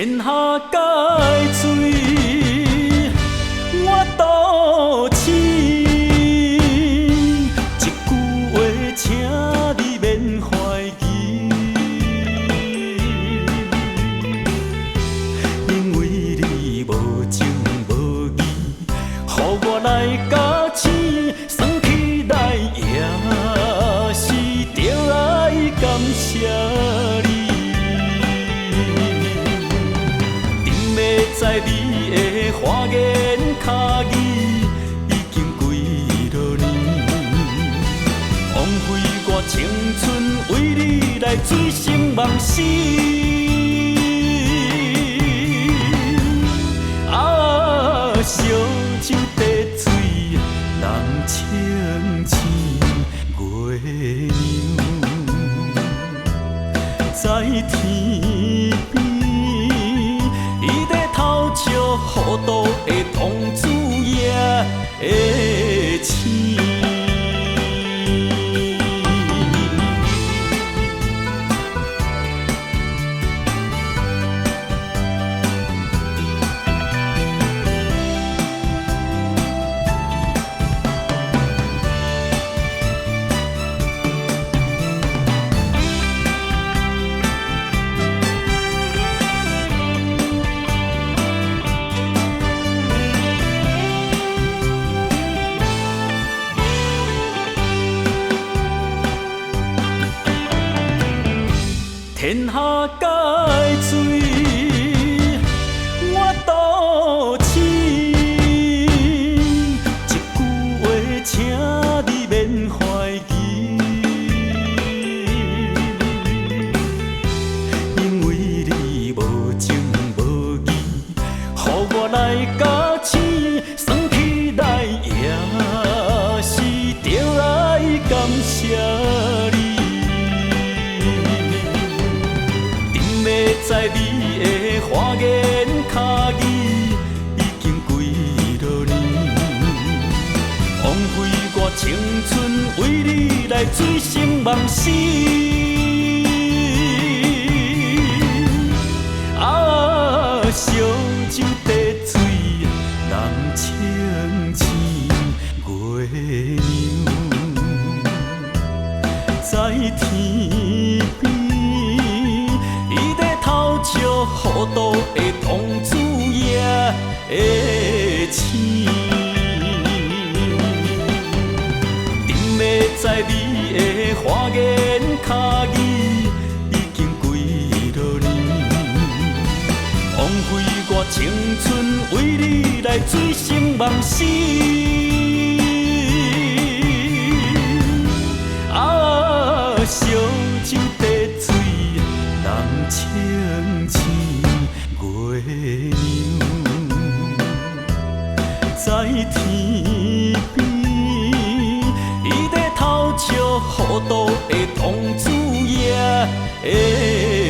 天下界水，我倒醒。一句话，请你免怀疑，因为你无情无义，予我来甲醒，算起来也是着爱感谢你。 在你的花言巧语已经几落年，枉费我青春为你来醉生梦死。啊，烧酒滴水，人清醒月亮在天边。 孤独的童子也会醒。天下界水，我倒醒。一句话，请你免怀疑，因为你无情无义，予我来甲醒，算起来也是着爱感谢你。 在你的花言巧语已经几落年，枉费我青春为你来醉生梦死。啊，烧酒滴水，人清醒月亮在天边。 孤独的童子也会醒，沉迷在你的花言巧语已经几落年，枉费我青春为你来醉生梦死。啊，烧酒滴水，人清醒。 月亮在天边，伊在偷笑，孤独的童子也会。